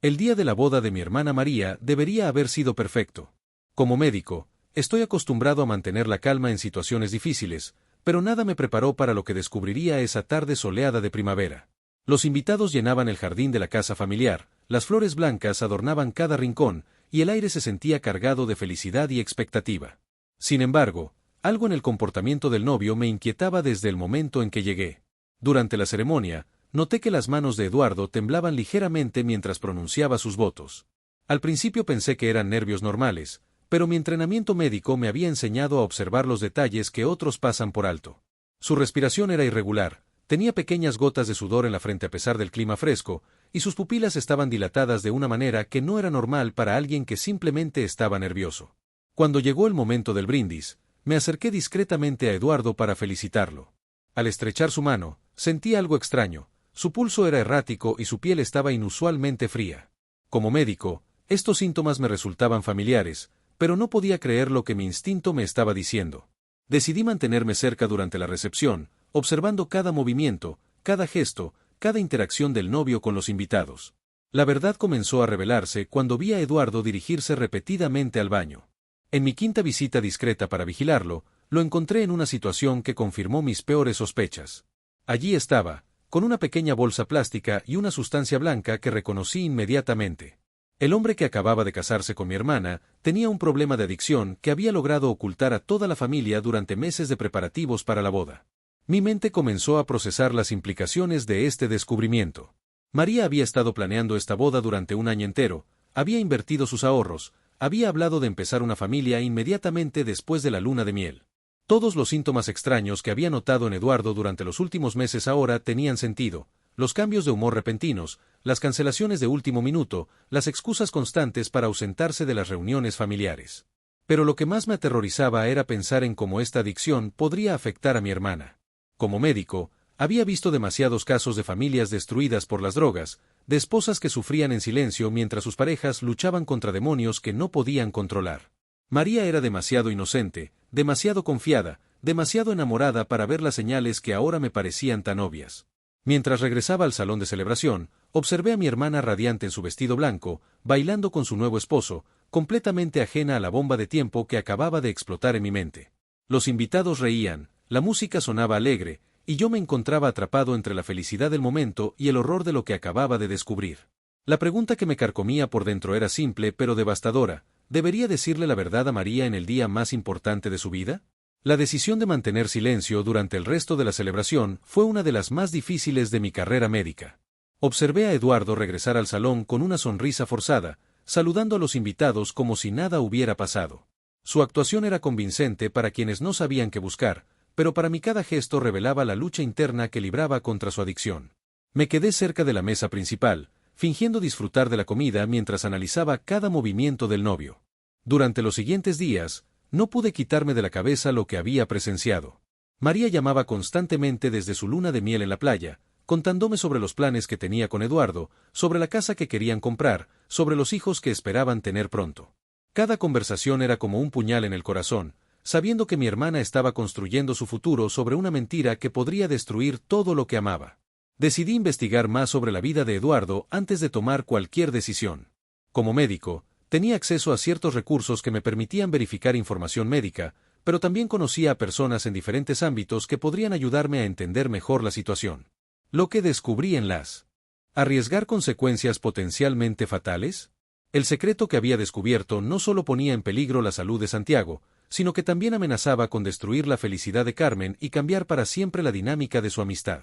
El día de la boda de mi hermana María debería haber sido perfecto. Como médico, estoy acostumbrado a mantener la calma en situaciones difíciles, pero nada me preparó para lo que descubriría esa tarde soleada de primavera. Los invitados llenaban el jardín de la casa familiar, las flores blancas adornaban cada rincón, y el aire se sentía cargado de felicidad y expectativa. Sin embargo, algo en el comportamiento del novio me inquietaba desde el momento en que llegué. Durante la ceremonia, noté que las manos de Eduardo temblaban ligeramente mientras pronunciaba sus votos. Al principio pensé que eran nervios normales, pero mi entrenamiento médico me había enseñado a observar los detalles que otros pasan por alto. Su respiración era irregular, tenía pequeñas gotas de sudor en la frente a pesar del clima fresco, y sus pupilas estaban dilatadas de una manera que no era normal para alguien que simplemente estaba nervioso. Cuando llegó el momento del brindis, me acerqué discretamente a Eduardo para felicitarlo. Al estrechar su mano, sentí algo extraño, su pulso era errático y su piel estaba inusualmente fría. Como médico, estos síntomas me resultaban familiares, pero no podía creer lo que mi instinto me estaba diciendo. Decidí mantenerme cerca durante la recepción, observando cada movimiento, cada gesto, cada interacción del novio con los invitados. La verdad comenzó a revelarse cuando vi a Eduardo dirigirse repetidamente al baño. En mi quinta visita discreta para vigilarlo, lo encontré en una situación que confirmó mis peores sospechas. Allí estaba, con una pequeña bolsa plástica y una sustancia blanca que reconocí inmediatamente. El hombre que acababa de casarse con mi hermana tenía un problema de adicción que había logrado ocultar a toda la familia durante meses de preparativos para la boda. Mi mente comenzó a procesar las implicaciones de este descubrimiento. María había estado planeando esta boda durante un año entero, había invertido sus ahorros, había hablado de empezar una familia inmediatamente después de la luna de miel. Todos los síntomas extraños que había notado en Eduardo durante los últimos meses ahora tenían sentido. Los cambios de humor repentinos, las cancelaciones de último minuto, las excusas constantes para ausentarse de las reuniones familiares. Pero lo que más me aterrorizaba era pensar en cómo esta adicción podría afectar a mi hermana. Como médico, había visto demasiados casos de familias destruidas por las drogas, de esposas que sufrían en silencio mientras sus parejas luchaban contra demonios que no podían controlar. María era demasiado inocente, demasiado confiada, demasiado enamorada para ver las señales que ahora me parecían tan obvias. Mientras regresaba al salón de celebración, observé a mi hermana radiante en su vestido blanco, bailando con su nuevo esposo, completamente ajena a la bomba de tiempo que acababa de explotar en mi mente. Los invitados reían, la música sonaba alegre, y yo me encontraba atrapado entre la felicidad del momento y el horror de lo que acababa de descubrir. La pregunta que me carcomía por dentro era simple pero devastadora: ¿debería decirle la verdad a María en el día más importante de su vida? La decisión de mantener silencio durante el resto de la celebración fue una de las más difíciles de mi carrera médica. Observé a Eduardo regresar al salón con una sonrisa forzada, saludando a los invitados como si nada hubiera pasado. Su actuación era convincente para quienes no sabían qué buscar, pero para mí cada gesto revelaba la lucha interna que libraba contra su adicción. Me quedé cerca de la mesa principal, fingiendo disfrutar de la comida mientras analizaba cada movimiento del novio. Durante los siguientes días, no pude quitarme de la cabeza lo que había presenciado. María llamaba constantemente desde su luna de miel en la playa, contándome sobre los planes que tenía con Eduardo, sobre la casa que querían comprar, sobre los hijos que esperaban tener pronto. Cada conversación era como un puñal en el corazón, sabiendo que mi hermana estaba construyendo su futuro sobre una mentira que podría destruir todo lo que amaba. Decidí investigar más sobre la vida de Eduardo antes de tomar cualquier decisión. Como médico, tenía acceso a ciertos recursos que me permitían verificar información médica, pero también conocía a personas en diferentes ámbitos que podrían ayudarme a entender mejor la situación. Lo que descubrí en las ¿arriesgar consecuencias potencialmente fatales? El secreto que había descubierto no solo ponía en peligro la salud de Santiago, sino que también amenazaba con destruir la felicidad de Carmen y cambiar para siempre la dinámica de su amistad.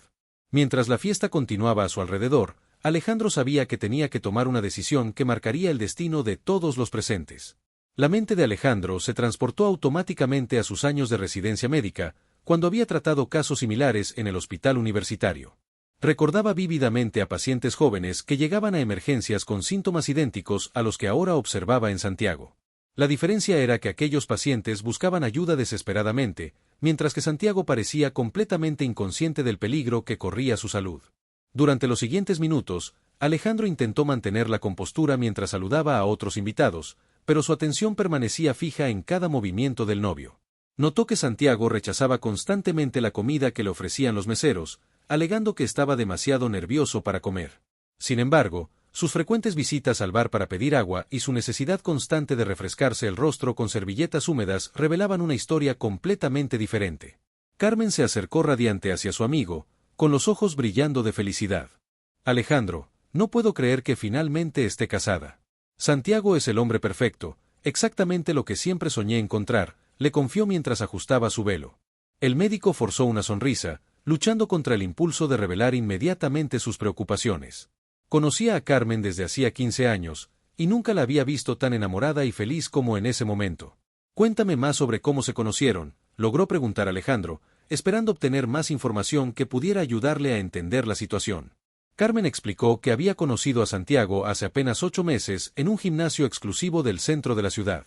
Mientras la fiesta continuaba a su alrededor, Alejandro sabía que tenía que tomar una decisión que marcaría el destino de todos los presentes. La mente de Alejandro se transportó automáticamente a sus años de residencia médica, cuando había tratado casos similares en el hospital universitario. Recordaba vívidamente a pacientes jóvenes que llegaban a emergencias con síntomas idénticos a los que ahora observaba en Santiago. La diferencia era que aquellos pacientes buscaban ayuda desesperadamente, mientras que Santiago parecía completamente inconsciente del peligro que corría su salud. Durante los siguientes minutos, Alejandro intentó mantener la compostura mientras saludaba a otros invitados, pero su atención permanecía fija en cada movimiento del novio. Notó que Santiago rechazaba constantemente la comida que le ofrecían los meseros, alegando que estaba demasiado nervioso para comer. Sin embargo, sus frecuentes visitas al bar para pedir agua y su necesidad constante de refrescarse el rostro con servilletas húmedas revelaban una historia completamente diferente. Carmen se acercó radiante hacia su amigo, con los ojos brillando de felicidad. Alejandro, no puedo creer que finalmente esté casada. Santiago es el hombre perfecto, exactamente lo que siempre soñé encontrar, le confió mientras ajustaba su velo. El médico forzó una sonrisa, luchando contra el impulso de revelar inmediatamente sus preocupaciones. Conocía a Carmen desde hacía 15 años, y nunca la había visto tan enamorada y feliz como en ese momento. Cuéntame más sobre cómo se conocieron, logró preguntar Alejandro, esperando obtener más información que pudiera ayudarle a entender la situación. Carmen explicó que había conocido a Santiago hace apenas 8 meses en un gimnasio exclusivo del centro de la ciudad.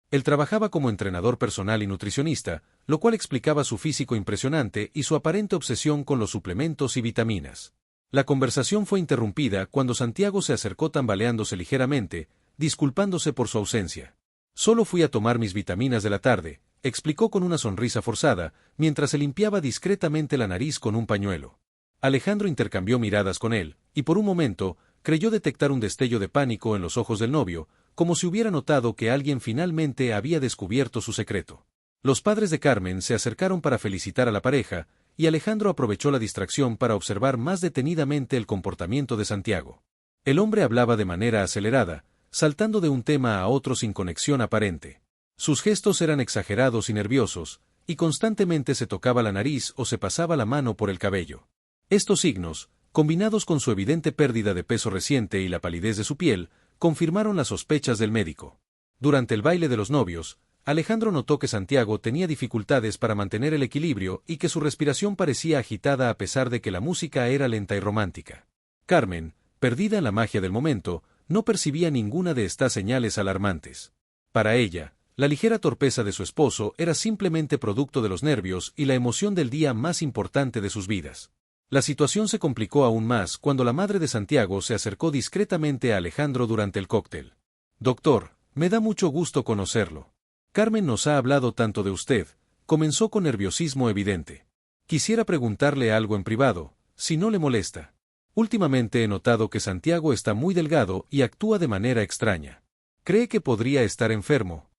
Él trabajaba como entrenador personal y nutricionista, lo cual explicaba su físico impresionante y su aparente obsesión con los suplementos y vitaminas. La conversación fue interrumpida cuando Santiago se acercó tambaleándose ligeramente, disculpándose por su ausencia. Solo fui a tomar mis vitaminas de la tarde, explicó con una sonrisa forzada, mientras se limpiaba discretamente la nariz con un pañuelo. Alejandro intercambió miradas con él, y por un momento, creyó detectar un destello de pánico en los ojos del novio, como si hubiera notado que alguien finalmente había descubierto su secreto. Los padres de Carmen se acercaron para felicitar a la pareja, y Alejandro aprovechó la distracción para observar más detenidamente el comportamiento de Santiago. El hombre hablaba de manera acelerada, saltando de un tema a otro sin conexión aparente. Sus gestos eran exagerados y nerviosos, y constantemente se tocaba la nariz o se pasaba la mano por el cabello. Estos signos, combinados con su evidente pérdida de peso reciente y la palidez de su piel, confirmaron las sospechas del médico. Durante el baile de los novios, Alejandro notó que Santiago tenía dificultades para mantener el equilibrio y que su respiración parecía agitada a pesar de que la música era lenta y romántica. Carmen, perdida en la magia del momento, no percibía ninguna de estas señales alarmantes. Para ella, la ligera torpeza de su esposo era simplemente producto de los nervios y la emoción del día más importante de sus vidas. La situación se complicó aún más cuando la madre de Santiago se acercó discretamente a Alejandro durante el cóctel. «Doctor, me da mucho gusto conocerlo. Carmen nos ha hablado tanto de usted», comenzó con nerviosismo evidente. «Quisiera preguntarle algo en privado, si no le molesta. Últimamente he notado que Santiago está muy delgado y actúa de manera extraña. ¿Cree que podría estar enfermo?».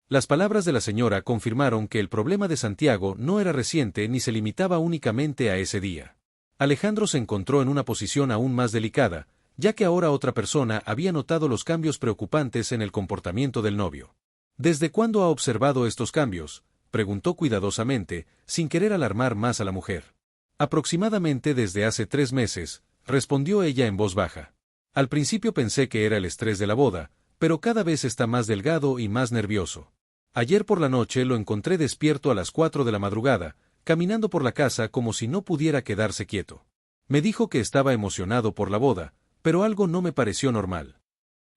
Las palabras de la señora confirmaron que el problema de Santiago no era reciente ni se limitaba únicamente a ese día. Alejandro se encontró en una posición aún más delicada, ya que ahora otra persona había notado los cambios preocupantes en el comportamiento del novio. «¿Desde cuándo ha observado estos cambios?», preguntó cuidadosamente, sin querer alarmar más a la mujer. «Aproximadamente desde hace 3 meses», respondió ella en voz baja. «Al principio pensé que era el estrés de la boda, pero cada vez está más delgado y más nervioso. Ayer por la noche lo encontré despierto a las 4 de la madrugada, caminando por la casa como si no pudiera quedarse quieto. Me dijo que estaba emocionado por la boda, pero algo no me pareció normal».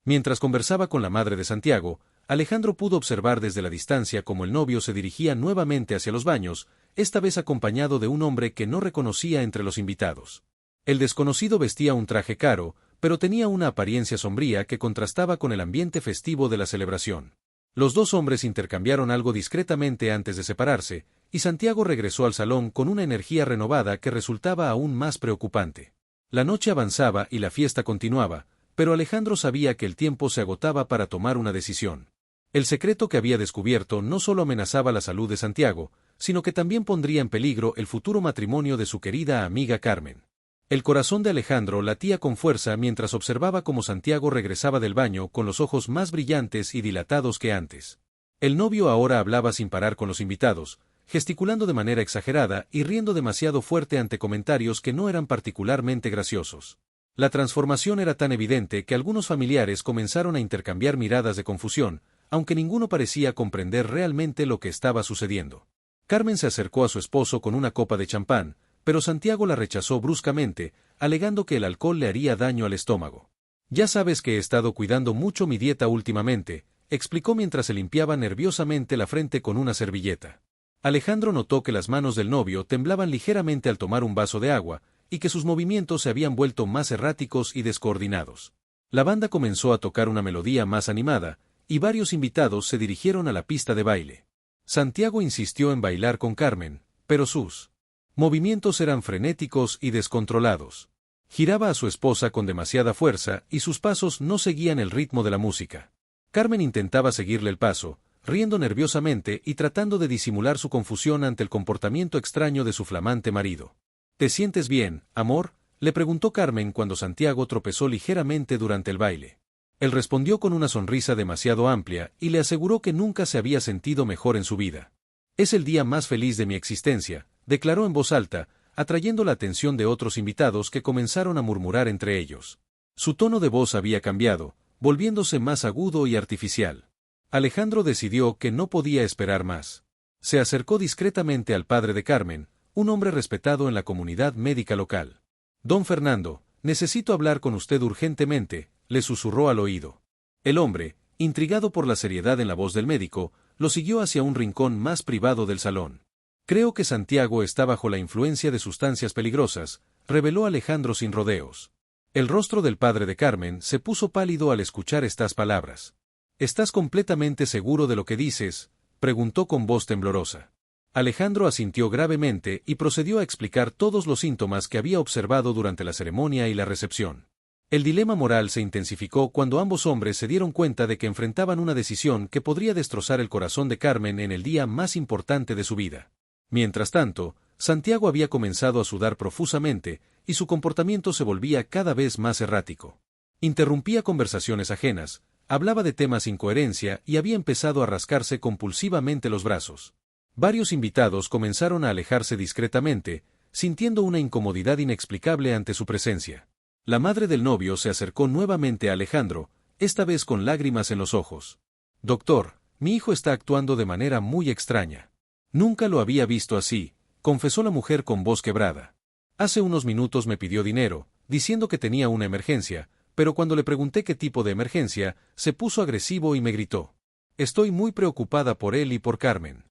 Mientras conversaba con la madre de Santiago, Alejandro pudo observar desde la distancia cómo el novio se dirigía nuevamente hacia los baños, esta vez acompañado de un hombre que no reconocía entre los invitados. El desconocido vestía un traje caro, pero tenía una apariencia sombría que contrastaba con el ambiente festivo de la celebración. Los dos hombres intercambiaron algo discretamente antes de separarse, y Santiago regresó al salón con una energía renovada que resultaba aún más preocupante. La noche avanzaba y la fiesta continuaba, pero Alejandro sabía que el tiempo se agotaba para tomar una decisión. El secreto que había descubierto no solo amenazaba la salud de Santiago, sino que también pondría en peligro el futuro matrimonio de su querida amiga Carmen. El corazón de Alejandro latía con fuerza mientras observaba cómo Santiago regresaba del baño con los ojos más brillantes y dilatados que antes. El novio ahora hablaba sin parar con los invitados, gesticulando de manera exagerada y riendo demasiado fuerte ante comentarios que no eran particularmente graciosos. La transformación era tan evidente que algunos familiares comenzaron a intercambiar miradas de confusión, aunque ninguno parecía comprender realmente lo que estaba sucediendo. Carmen se acercó a su esposo con una copa de champán, pero Santiago la rechazó bruscamente, alegando que el alcohol le haría daño al estómago. «Ya sabes que he estado cuidando mucho mi dieta últimamente», explicó mientras se limpiaba nerviosamente la frente con una servilleta. Alejandro notó que las manos del novio temblaban ligeramente al tomar un vaso de agua, y que sus movimientos se habían vuelto más erráticos y descoordinados. La banda comenzó a tocar una melodía más animada, y varios invitados se dirigieron a la pista de baile. Santiago insistió en bailar con Carmen, pero sus movimientos eran frenéticos y descontrolados. Giraba a su esposa con demasiada fuerza y sus pasos no seguían el ritmo de la música. Carmen intentaba seguirle el paso, riendo nerviosamente y tratando de disimular su confusión ante el comportamiento extraño de su flamante marido. ¿Te sientes bien, amor?, le preguntó Carmen cuando Santiago tropezó ligeramente durante el baile. Él respondió con una sonrisa demasiado amplia y le aseguró que nunca se había sentido mejor en su vida. «Es el día más feliz de mi existencia», declaró en voz alta, atrayendo la atención de otros invitados que comenzaron a murmurar entre ellos. Su tono de voz había cambiado, volviéndose más agudo y artificial. Alejandro decidió que no podía esperar más. Se acercó discretamente al padre de Carmen, un hombre respetado en la comunidad médica local. «Don Fernando, necesito hablar con usted urgentemente», le susurró al oído. El hombre, intrigado por la seriedad en la voz del médico, lo siguió hacia un rincón más privado del salón. «Creo que Santiago está bajo la influencia de sustancias peligrosas», reveló Alejandro sin rodeos. El rostro del padre de Carmen se puso pálido al escuchar estas palabras. «¿Estás completamente seguro de lo que dices?», preguntó con voz temblorosa. Alejandro asintió gravemente y procedió a explicar todos los síntomas que había observado durante la ceremonia y la recepción. El dilema moral se intensificó cuando ambos hombres se dieron cuenta de que enfrentaban una decisión que podría destrozar el corazón de Carmen en el día más importante de su vida. Mientras tanto, Santiago había comenzado a sudar profusamente, y su comportamiento se volvía cada vez más errático. Interrumpía conversaciones ajenas, hablaba de temas sin coherencia y había empezado a rascarse compulsivamente los brazos. Varios invitados comenzaron a alejarse discretamente, sintiendo una incomodidad inexplicable ante su presencia. La madre del novio se acercó nuevamente a Alejandro, esta vez con lágrimas en los ojos. «Doctor, mi hijo está actuando de manera muy extraña. Nunca lo había visto así», confesó la mujer con voz quebrada. «Hace unos minutos me pidió dinero, diciendo que tenía una emergencia, pero cuando le pregunté qué tipo de emergencia, se puso agresivo y me gritó. Estoy muy preocupada por él y por Carmen».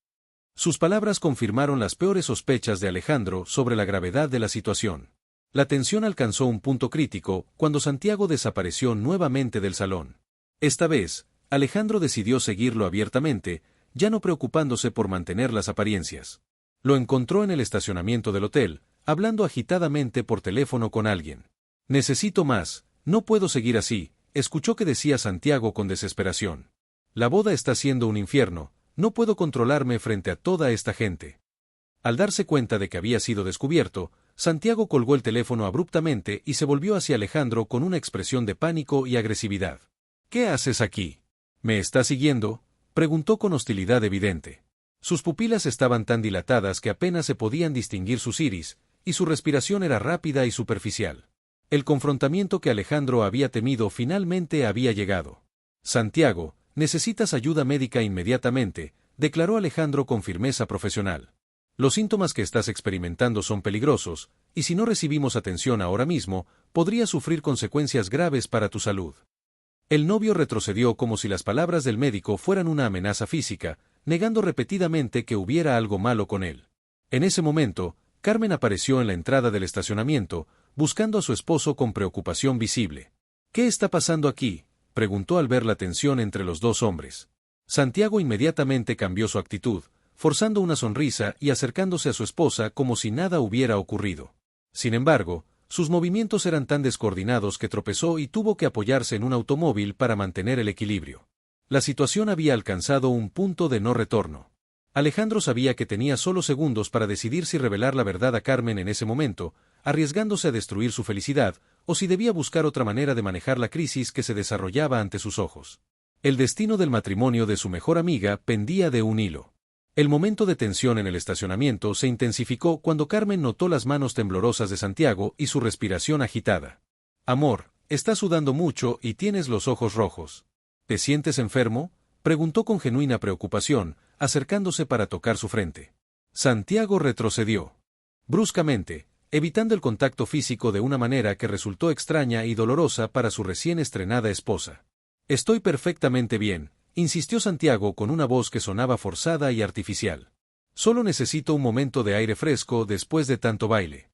Sus palabras confirmaron las peores sospechas de Alejandro sobre la gravedad de la situación. La tensión alcanzó un punto crítico cuando Santiago desapareció nuevamente del salón. Esta vez, Alejandro decidió seguirlo abiertamente, ya no preocupándose por mantener las apariencias. Lo encontró en el estacionamiento del hotel, hablando agitadamente por teléfono con alguien. «Necesito más, no puedo seguir así», escuchó que decía Santiago con desesperación. «La boda está siendo un infierno, no puedo controlarme frente a toda esta gente». Al darse cuenta de que había sido descubierto, Santiago colgó el teléfono abruptamente y se volvió hacia Alejandro con una expresión de pánico y agresividad. «¿Qué haces aquí? ¿Me estás siguiendo?», preguntó con hostilidad evidente. Sus pupilas estaban tan dilatadas que apenas se podían distinguir sus iris, y su respiración era rápida y superficial. El confrontamiento que Alejandro había temido finalmente había llegado. «Santiago, necesitas ayuda médica inmediatamente», declaró Alejandro con firmeza profesional. «Los síntomas que estás experimentando son peligrosos, y si no recibimos atención ahora mismo, podría sufrir consecuencias graves para tu salud». El novio retrocedió como si las palabras del médico fueran una amenaza física, negando repetidamente que hubiera algo malo con él. En ese momento, Carmen apareció en la entrada del estacionamiento, buscando a su esposo con preocupación visible. «¿Qué está pasando aquí?», preguntó al ver la tensión entre los dos hombres. Santiago inmediatamente cambió su actitud, forzando una sonrisa y acercándose a su esposa como si nada hubiera ocurrido. Sin embargo, sus movimientos eran tan descoordinados que tropezó y tuvo que apoyarse en un automóvil para mantener el equilibrio. La situación había alcanzado un punto de no retorno. Alejandro sabía que tenía solo segundos para decidir si revelar la verdad a Carmen en ese momento, arriesgándose a destruir su felicidad, o si debía buscar otra manera de manejar la crisis que se desarrollaba ante sus ojos. El destino del matrimonio de su mejor amiga pendía de un hilo. El momento de tensión en el estacionamiento se intensificó cuando Carmen notó las manos temblorosas de Santiago y su respiración agitada. «Amor, estás sudando mucho y tienes los ojos rojos. ¿Te sientes enfermo?», preguntó con genuina preocupación, acercándose para tocar su frente. Santiago retrocedió bruscamente, evitando el contacto físico de una manera que resultó extraña y dolorosa para su recién estrenada esposa. «Estoy perfectamente bien», insistió Santiago con una voz que sonaba forzada y artificial. «Solo necesito un momento de aire fresco después de tanto baile».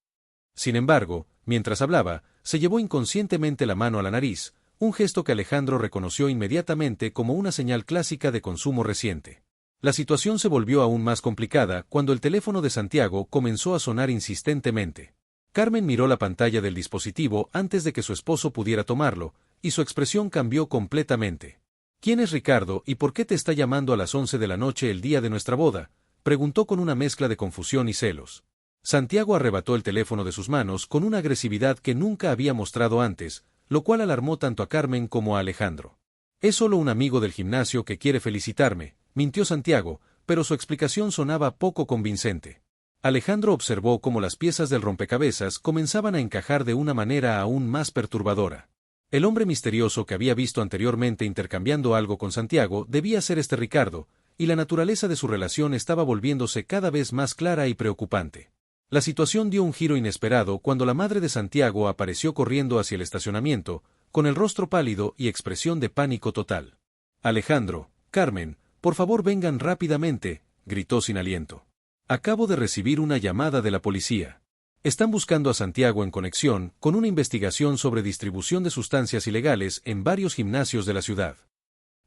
Sin embargo, mientras hablaba, se llevó inconscientemente la mano a la nariz, un gesto que Alejandro reconoció inmediatamente como una señal clásica de consumo reciente. La situación se volvió aún más complicada cuando el teléfono de Santiago comenzó a sonar insistentemente. Carmen miró la pantalla del dispositivo antes de que su esposo pudiera tomarlo, y su expresión cambió completamente. ¿Quién es Ricardo y por qué te está llamando a las 11 de la noche el día de nuestra boda?, preguntó con una mezcla de confusión y celos. Santiago arrebató el teléfono de sus manos con una agresividad que nunca había mostrado antes, lo cual alarmó tanto a Carmen como a Alejandro. Es solo un amigo del gimnasio que quiere felicitarme, mintió Santiago, pero su explicación sonaba poco convincente. Alejandro observó cómo las piezas del rompecabezas comenzaban a encajar de una manera aún más perturbadora. El hombre misterioso que había visto anteriormente intercambiando algo con Santiago debía ser este Ricardo, y la naturaleza de su relación estaba volviéndose cada vez más clara y preocupante. La situación dio un giro inesperado cuando la madre de Santiago apareció corriendo hacia el estacionamiento, con el rostro pálido y expresión de pánico total. Alejandro, Carmen, por favor vengan rápidamente, gritó sin aliento. Acabo de recibir una llamada de la policía. Están buscando a Santiago en conexión con una investigación sobre distribución de sustancias ilegales en varios gimnasios de la ciudad.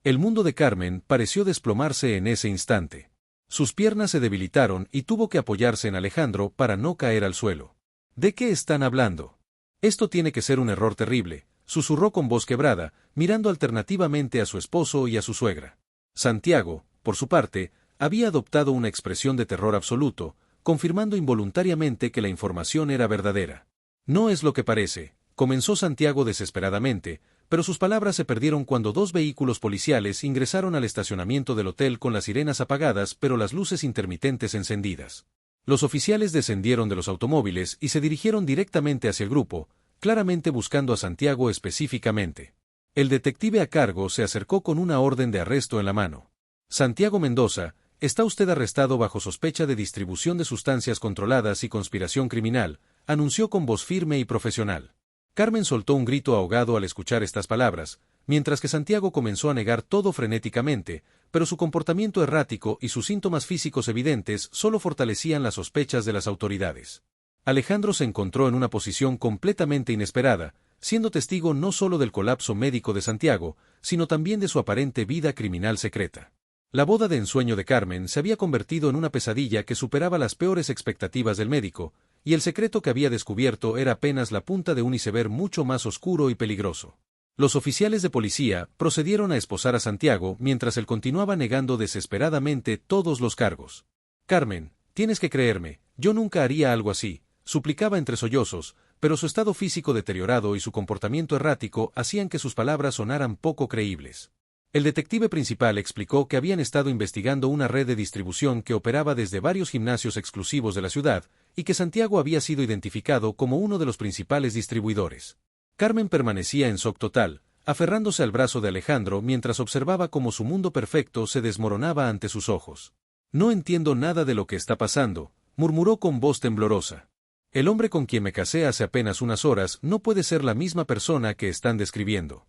El mundo de Carmen pareció desplomarse en ese instante. Sus piernas se debilitaron y tuvo que apoyarse en Alejandro para no caer al suelo. ¿De qué están hablando? Esto tiene que ser un error terrible, susurró con voz quebrada, mirando alternativamente a su esposo y a su suegra. Santiago, por su parte, había adoptado una expresión de terror absoluto, confirmando involuntariamente que la información era verdadera. No es lo que parece, comenzó Santiago desesperadamente, pero sus palabras se perdieron cuando dos vehículos policiales ingresaron al estacionamiento del hotel con las sirenas apagadas pero las luces intermitentes encendidas. Los oficiales descendieron de los automóviles y se dirigieron directamente hacia el grupo, claramente buscando a Santiago específicamente. El detective a cargo se acercó con una orden de arresto en la mano. Santiago Mendoza, está usted arrestado bajo sospecha de distribución de sustancias controladas y conspiración criminal, anunció con voz firme y profesional. Carmen soltó un grito ahogado al escuchar estas palabras, mientras que Santiago comenzó a negar todo frenéticamente, pero su comportamiento errático y sus síntomas físicos evidentes solo fortalecían las sospechas de las autoridades. Alejandro se encontró en una posición completamente inesperada, siendo testigo no solo del colapso médico de Santiago, sino también de su aparente vida criminal secreta. La boda de ensueño de Carmen se había convertido en una pesadilla que superaba las peores expectativas del médico, y el secreto que había descubierto era apenas la punta de un iceberg mucho más oscuro y peligroso. Los oficiales de policía procedieron a esposar a Santiago mientras él continuaba negando desesperadamente todos los cargos. Carmen, tienes que creerme, yo nunca haría algo así, suplicaba entre sollozos, pero su estado físico deteriorado y su comportamiento errático hacían que sus palabras sonaran poco creíbles. El detective principal explicó que habían estado investigando una red de distribución que operaba desde varios gimnasios exclusivos de la ciudad, y que Santiago había sido identificado como uno de los principales distribuidores. Carmen permanecía en shock total, aferrándose al brazo de Alejandro mientras observaba cómo su mundo perfecto se desmoronaba ante sus ojos. No entiendo nada de lo que está pasando, murmuró con voz temblorosa. El hombre con quien me casé hace apenas unas horas no puede ser la misma persona que están describiendo.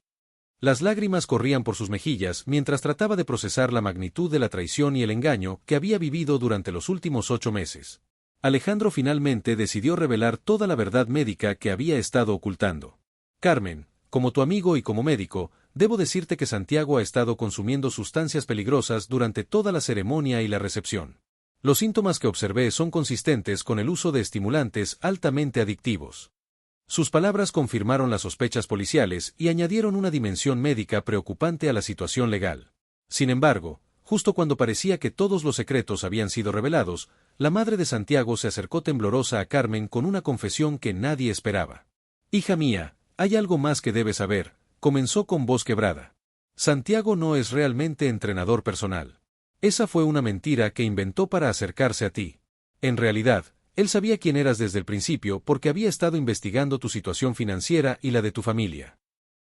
Las lágrimas corrían por sus mejillas mientras trataba de procesar la magnitud de la traición y el engaño que había vivido durante los últimos 8 meses. Alejandro finalmente decidió revelar toda la verdad médica que había estado ocultando. Carmen, como tu amigo y como médico, debo decirte que Santiago ha estado consumiendo sustancias peligrosas durante toda la ceremonia y la recepción. Los síntomas que observé son consistentes con el uso de estimulantes altamente adictivos. Sus palabras confirmaron las sospechas policiales y añadieron una dimensión médica preocupante a la situación legal. Sin embargo, justo cuando parecía que todos los secretos habían sido revelados, la madre de Santiago se acercó temblorosa a Carmen con una confesión que nadie esperaba. «Hija mía, hay algo más que debes saber», comenzó con voz quebrada. «Santiago no es realmente entrenador personal. Esa fue una mentira que inventó para acercarse a ti. En realidad, él sabía quién eras desde el principio porque había estado investigando tu situación financiera y la de tu familia».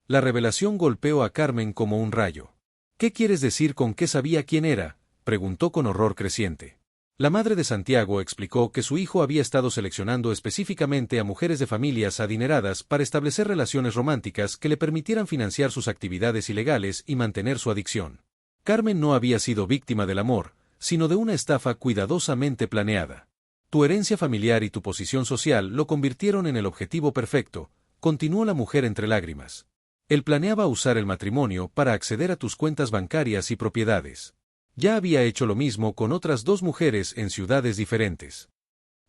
La revelación golpeó a Carmen como un rayo. «¿Qué quieres decir con que sabía quién era?», preguntó con horror creciente. La madre de Santiago explicó que su hijo había estado seleccionando específicamente a mujeres de familias adineradas para establecer relaciones románticas que le permitieran financiar sus actividades ilegales y mantener su adicción. Carmen no había sido víctima del amor, sino de una estafa cuidadosamente planeada. Tu herencia familiar y tu posición social lo convirtieron en el objetivo perfecto, continuó la mujer entre lágrimas. Él planeaba usar el matrimonio para acceder a tus cuentas bancarias y propiedades. Ya había hecho lo mismo con otras 2 mujeres en ciudades diferentes.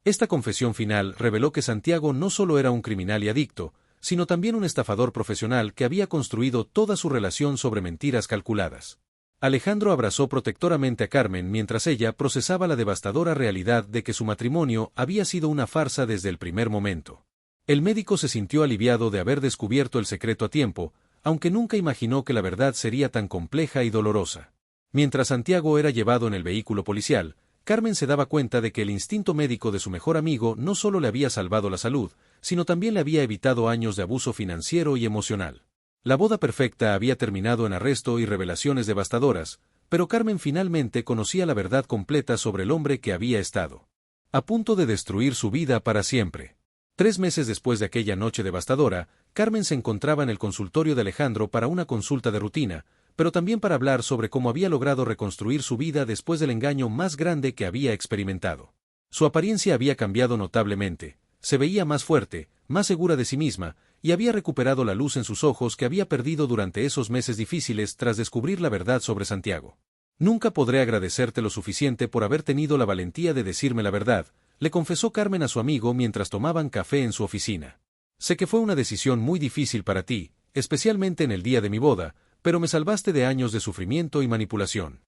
Esta confesión final reveló que Santiago no solo era un criminal y adicto, sino también un estafador profesional que había construido toda su relación sobre mentiras calculadas. Alejandro abrazó protectoramente a Carmen mientras ella procesaba la devastadora realidad de que su matrimonio había sido una farsa desde el primer momento. El médico se sintió aliviado de haber descubierto el secreto a tiempo, aunque nunca imaginó que la verdad sería tan compleja y dolorosa. Mientras Santiago era llevado en el vehículo policial, Carmen se daba cuenta de que el instinto médico de su mejor amigo no solo le había salvado la salud, sino también le había evitado años de abuso financiero y emocional. La boda perfecta había terminado en arresto y revelaciones devastadoras, pero Carmen finalmente conocía la verdad completa sobre el hombre que había estado a punto de destruir su vida para siempre. 3 meses después de aquella noche devastadora, Carmen se encontraba en el consultorio de Alejandro para una consulta de rutina, pero también para hablar sobre cómo había logrado reconstruir su vida después del engaño más grande que había experimentado. Su apariencia había cambiado notablemente, se veía más fuerte, más segura de sí misma, y había recuperado la luz en sus ojos que había perdido durante esos meses difíciles tras descubrir la verdad sobre Santiago. Nunca podré agradecerte lo suficiente por haber tenido la valentía de decirme la verdad, le confesó Carmen a su amigo mientras tomaban café en su oficina. Sé que fue una decisión muy difícil para ti, especialmente en el día de mi boda, pero me salvaste de años de sufrimiento y manipulación.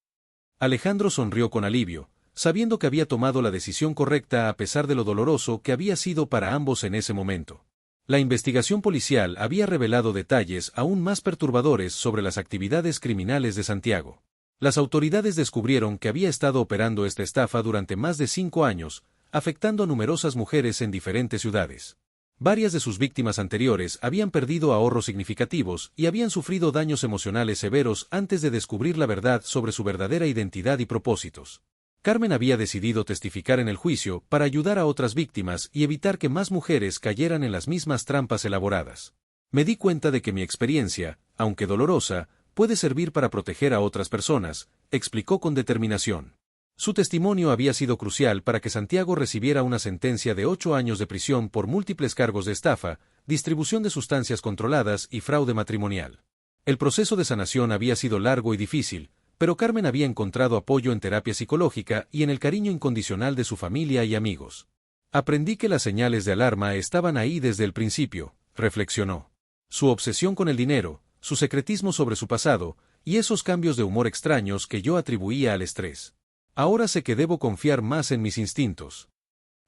Alejandro sonrió con alivio, sabiendo que había tomado la decisión correcta a pesar de lo doloroso que había sido para ambos en ese momento. La investigación policial había revelado detalles aún más perturbadores sobre las actividades criminales de Santiago. Las autoridades descubrieron que había estado operando esta estafa durante más de 5 años, afectando a numerosas mujeres en diferentes ciudades. Varias de sus víctimas anteriores habían perdido ahorros significativos y habían sufrido daños emocionales severos antes de descubrir la verdad sobre su verdadera identidad y propósitos. Carmen había decidido testificar en el juicio para ayudar a otras víctimas y evitar que más mujeres cayeran en las mismas trampas elaboradas. Me di cuenta de que mi experiencia, aunque dolorosa, puede servir para proteger a otras personas, explicó con determinación. Su testimonio había sido crucial para que Santiago recibiera una sentencia de 8 años de prisión por múltiples cargos de estafa, distribución de sustancias controladas y fraude matrimonial. El proceso de sanación había sido largo y difícil, pero Carmen había encontrado apoyo en terapia psicológica y en el cariño incondicional de su familia y amigos. Aprendí que las señales de alarma estaban ahí desde el principio, reflexionó. Su obsesión con el dinero, su secretismo sobre su pasado, y esos cambios de humor extraños que yo atribuía al estrés. Ahora sé que debo confiar más en mis instintos.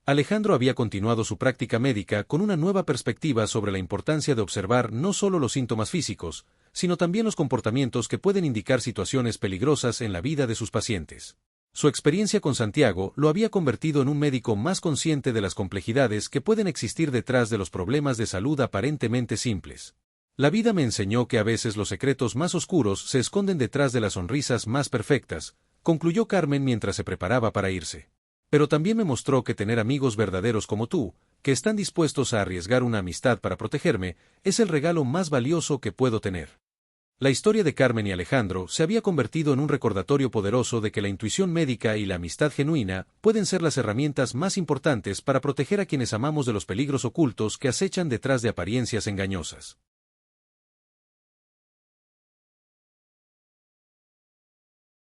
Alejandro había continuado su práctica médica con una nueva perspectiva sobre la importancia de observar no solo los síntomas físicos, sino también los comportamientos que pueden indicar situaciones peligrosas en la vida de sus pacientes. Su experiencia con Santiago lo había convertido en un médico más consciente de las complejidades que pueden existir detrás de los problemas de salud aparentemente simples. La vida me enseñó que a veces los secretos más oscuros se esconden detrás de las sonrisas más perfectas, concluyó Carmen mientras se preparaba para irse. Pero también me mostró que tener amigos verdaderos como tú, que están dispuestos a arriesgar una amistad para protegerme, es el regalo más valioso que puedo tener. La historia de Carmen y Alejandro se había convertido en un recordatorio poderoso de que la intuición médica y la amistad genuina pueden ser las herramientas más importantes para proteger a quienes amamos de los peligros ocultos que acechan detrás de apariencias engañosas.